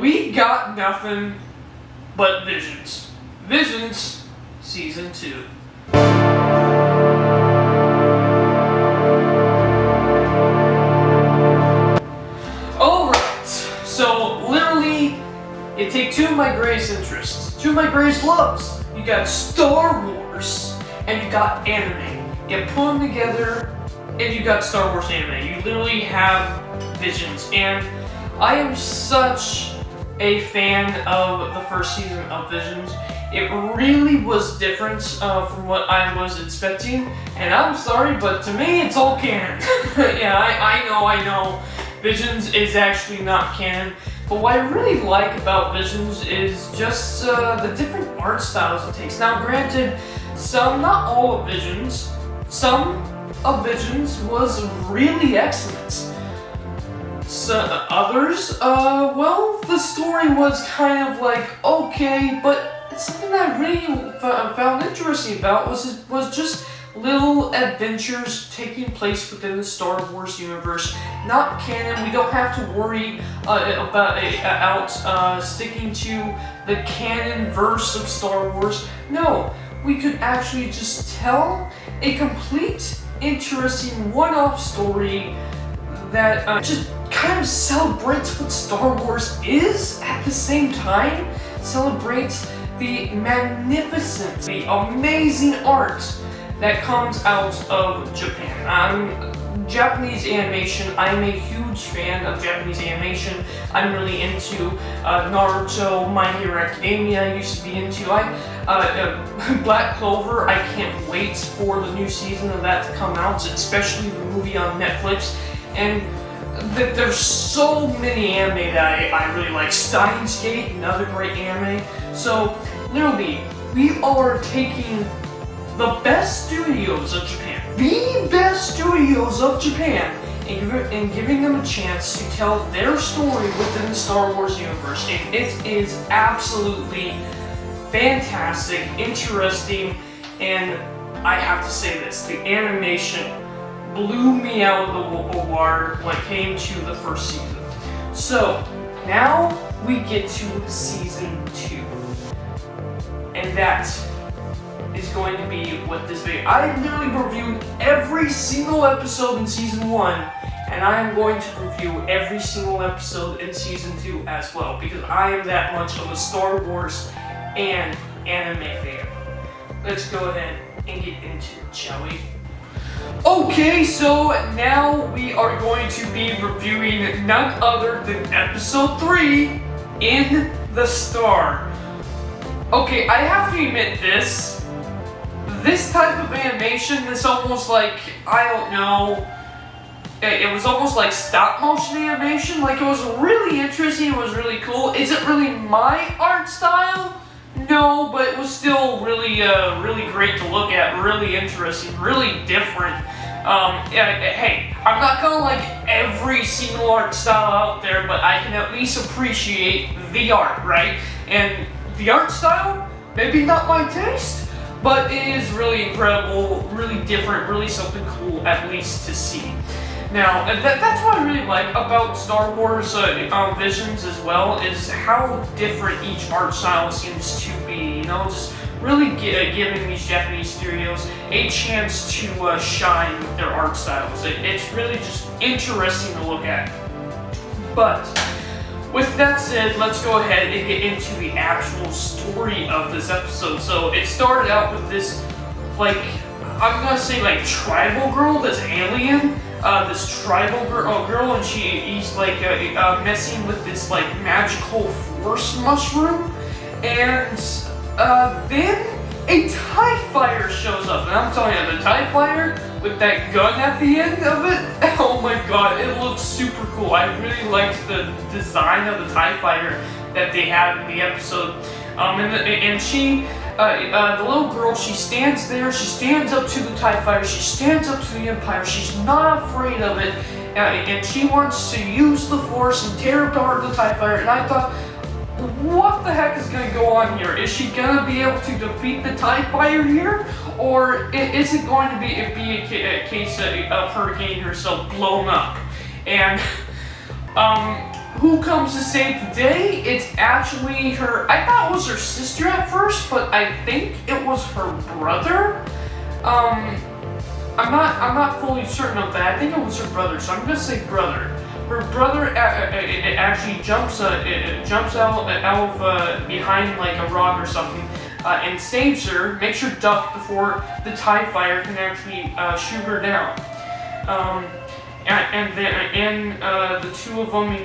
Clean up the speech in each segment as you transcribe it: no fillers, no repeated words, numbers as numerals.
we got nothing but Visions. Visions Season 2. Alright, so literally, you take two of my greatest interests, two of my greatest loves. You got Star Wars, and you got anime. You put them together, and you got Star Wars anime. You literally have Visions, and I am such a fan of the first season of Visions. It really was different from what I was expecting, and I'm sorry, but to me, it's all canon. Yeah, I know. Visions is actually not canon, but what I really like about Visions is just the different art styles it takes. Now, granted, not all of Visions, some of Visions was really excellent. So others, well, the story was kind of like okay, but something that I really found interesting about was just little adventures taking place within the Star Wars universe. Not canon. We don't have to worry about sticking to the canon verse of Star Wars. No, we could actually just tell a complete, interesting one-off story that just kind of celebrates what Star Wars is at the same time, celebrates the magnificent, the amazing art that comes out of Japan. Japanese animation, I'm a huge fan of Japanese animation. I'm really into Naruto, My Hero Academia, I used to be into. Black Clover, I can't wait for the new season of that to come out, especially the movie on Netflix. And there's so many anime that I really like. Steins Gate, another great anime. So, literally, we are taking the best studios of Japan, and giving them a chance to tell their story within the Star Wars universe. And it is absolutely fantastic, interesting, and I have to say this, the animation blew me out of the water when it came to the first season. So, now we get to Season 2. And that is going to be what this video. I literally reviewed every single episode in Season 1, and I am going to review every single episode in Season 2 as well, because I am that much of a Star Wars and anime fan. Let's go ahead and get into it, shall we? Okay, so now we are going to be reviewing none other than Episode 3, In the Star. Okay, I have to admit this type of animation, this almost like, I don't know, it was almost like stop motion animation. Like, it was really interesting, it was really cool. Is it really my art style? No, but it was still really, really great to look at, really interesting, really different. Hey, I'm not gonna like every single art style out there, but I can at least appreciate the art, right? And the art style, maybe not my taste, but it is really incredible, really different, really something cool at least to see. Now, that's what I really like about Star Wars Visions as well, is how different each art style seems to be, you know, just really giving these Japanese studios a chance to shine with their art styles. It's really just interesting to look at. But with that said, let's go ahead and get into the actual story of this episode. So it started out with this, like, I'm gonna say like tribal girl that's alien. This tribal girl, and he's like messing with this like magical force mushroom, and then a TIE fighter shows up, and I'm telling you, the TIE fighter with that gun at the end of it, oh my god, it looks super cool. I really liked the design of the TIE fighter that they had in the episode. And she, the little girl, she stands there, she stands up to the TIE fighter, she stands up to the Empire, she's not afraid of it, and she wants to use the Force and tear apart the TIE fighter, and I thought, what the heck is going to go on here? Is she going to be able to defeat the TIE fighter here? Or is it going to be a case of her getting herself blown up? And, who comes to save the day? It's actually her. I thought it was her sister at first, but I think it was her brother. I'm not fully certain of that. I think it was her brother, so I'm gonna say brother. Her brother actually jumps out of behind like a rock or something, and saves her. Makes her duck before the TIE fighter can actually shoot her down. And then the two of them,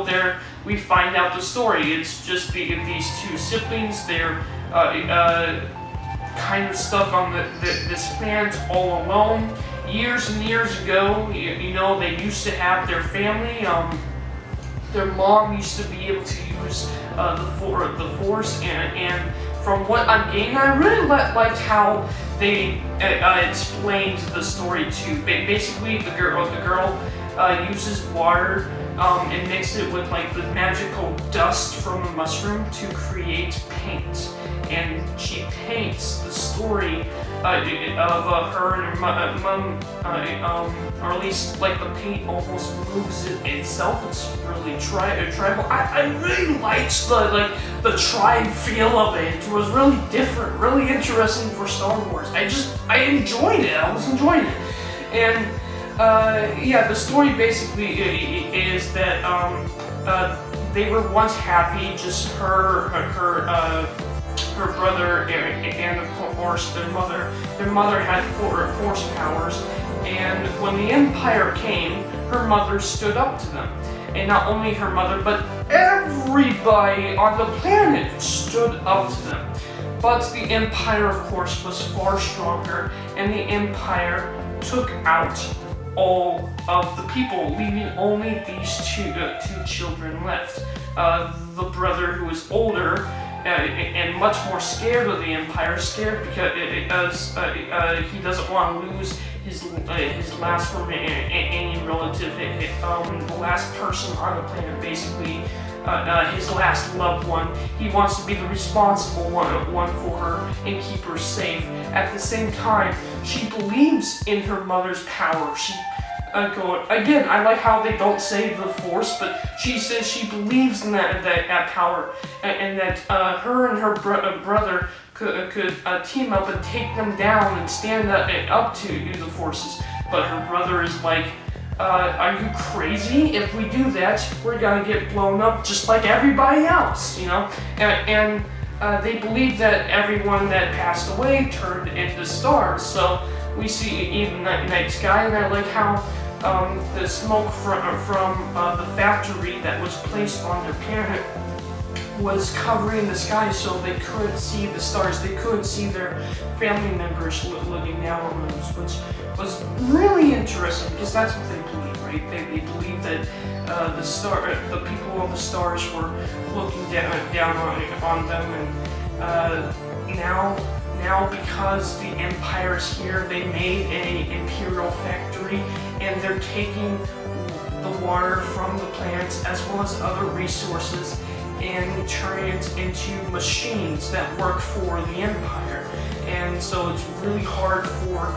there we find out the story. It's just these two siblings. They're kind of stuck on this planet all alone. Years and years ago, they used to have their family. Their mom used to be able to use the Force, and from what I'm getting, I really liked how they explained the story too. Basically, the girl uses water and mix it with like the magical dust from a mushroom to create paint, and she paints the story of her and her mom, or at least like the paint almost moves itself. It's really tribal. I really liked the tribe feel of it. It was really different, really interesting for Star Wars. I enjoyed it. I was enjoying it, and the story basically is that they were once happy, just her brother and of course their mother. Their mother had Force powers, and when the Empire came, her mother stood up to them. And not only her mother, but everybody on the planet stood up to them. But the Empire, of course, was far stronger, and the Empire took out all of the people, leaving only these two children left. The brother, who is older and much more scared of the Empire, scared because he doesn't want to lose his last remaining relative, the last person on the planet, basically. His last loved one. He wants to be the responsible one for her and keep her safe. At the same time, she believes in her mother's power. Again, I like how they don't say the Force, but she says she believes in that power, and that her and her brother could team up and take them down and stand up to the Forces. But her brother is like, are you crazy? If we do that, we're gonna get blown up just like everybody else, And they believe that everyone that passed away turned into stars. So we see even night sky, and I like how the smoke from the factory that was placed on their planet was covering the sky, so they could see the stars. They could see their family members looking down on those, which was really interesting because that's what they believe, right? They believe that the people of the stars were looking down on them, and now because the Empire is here, they made an Imperial factory, and they're taking the water from the planets as well as other resources and turning it into machines that work for the Empire. And so it's really hard for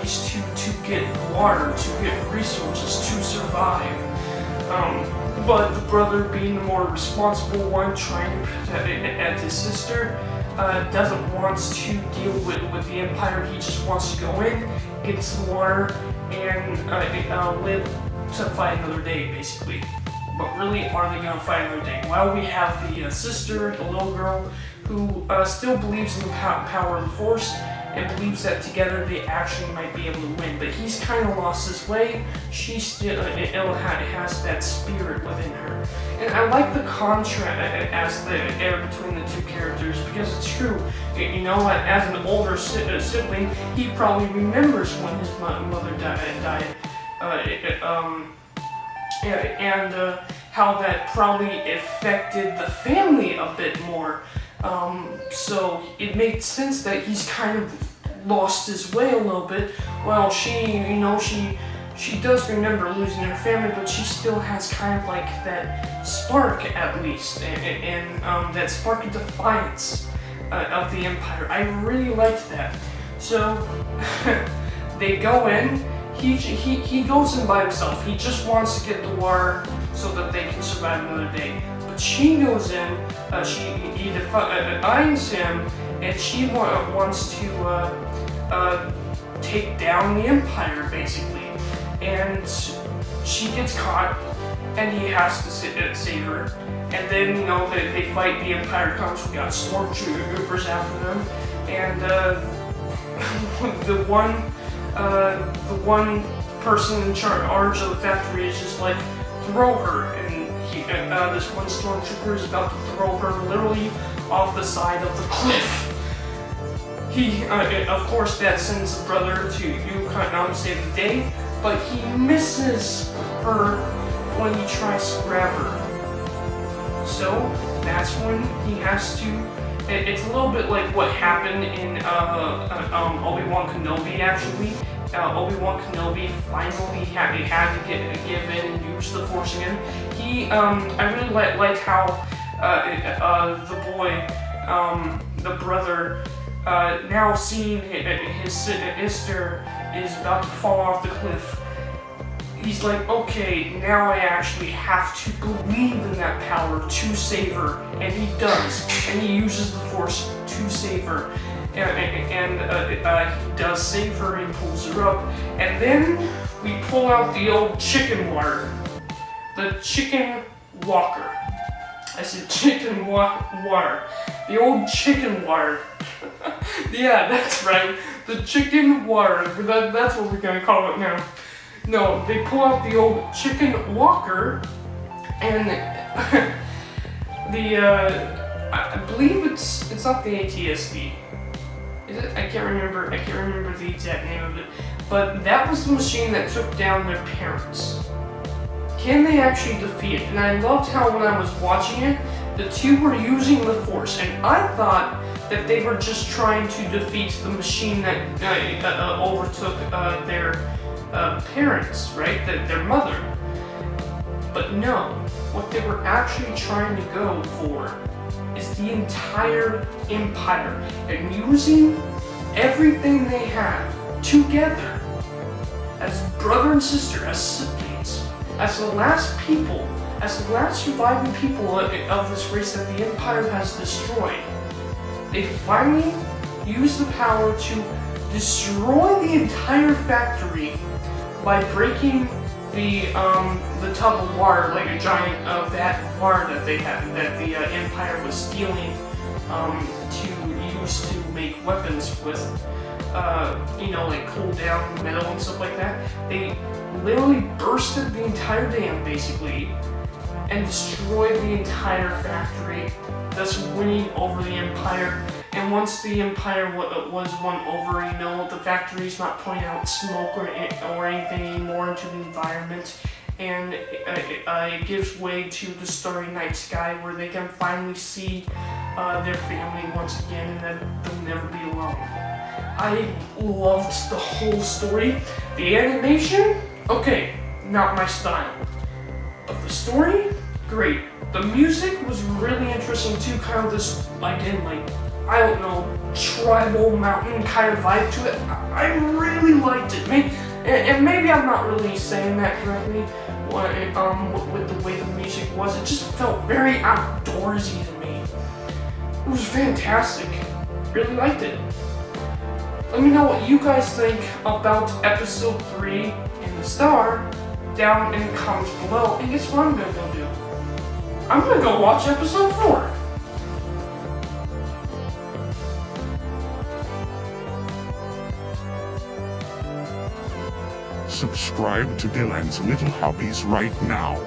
these two to get water, to get resources, to survive. But the brother, being the more responsible one, trying to protect his sister, doesn't want to deal with the Empire. He just wants to go in, get some water, and live to fight another day, basically. But really, are they going to fight another day? Well, we have the sister, the little girl, who still believes in the power of the Force, and believes that together they actually might be able to win. But he's kind of lost his way. She still has that spirit within her. And I like the contrast between the two characters, because it's true. As an older sibling, he probably remembers when his mother died. And how that probably affected the family a bit more. So it makes sense that he's kind of lost his way a little bit. Well, she does remember losing her family, but she still has kind of like that spark, at least, and that spark of defiance of the Empire. I really liked that. So they go in. He goes in by himself. He just wants to get the water so that they can survive another day. But she goes in, he defines him, and she wants to take down the Empire, basically. And she gets caught, and he has to save her. And then, they fight, the Empire comes, we got stormtroopers after them, and the one person in charge of the factory is just like, throw her, and this one stormtrooper is about to throw her literally off the side of the cliff. He, of course, that sends the brother to to save the day, but he misses her when he tries to grab her. So that's when he has to. It's a little bit like what happened in Obi-Wan Kenobi, actually. Obi-Wan Kenobi finally had to give in and use the Force again. I really like how the boy, the brother, now seeing his sister is about to fall off the cliff, he's like, okay, now I actually have to believe in that power to save her, and he does, and he uses the Force to save her, and he does save her and pulls her up, and then we pull out the old chicken water, the chicken walker. I said chicken water, the old chicken water. Yeah, that's right, the chicken water. That's what we're gonna call it now. No, they pull out the old chicken walker, and I believe it's not the ATSD. Is it? I can't remember the exact name of it. But that was the machine that took down their parents. Can they actually defeat it? And I loved how when I was watching it, the two were using the Force, and I thought that they were just trying to defeat the machine that overtook their parents, right? Their mother. But no, what they were actually trying to go for is the entire Empire, and using everything they have together as brother and sister, as siblings, as the last people, as the last surviving people of this race that the Empire has destroyed. They finally use the power to destroy the entire factory by breaking the tub of water, like a giant vat of water that they had, that the Empire was stealing to use to make weapons with, like cool down metal and stuff like that. They literally bursted the entire dam, basically, and destroyed the entire factory, thus winning over the Empire. And once the Empire was won over, the factory's not putting out smoke or anything anymore into the environment, and it gives way to the starry night sky, where they can finally see their family once again, and that they'll never be alone. I loved the whole story. The animation, okay, not my style, but the story, great. The music was really interesting too, kind of this, again, like, I don't know, tribal mountain kind of vibe to it. I really liked it. Maybe I'm not really saying that correctly with the way the music was. It just felt very outdoorsy to me. It was fantastic. Really liked it. Let me know what you guys think about episode 3 in the Star down in the comments below. And guess what I'm gonna go do? I'm gonna go watch episode 4. Subscribe to Dylan's Little Hobbies right now.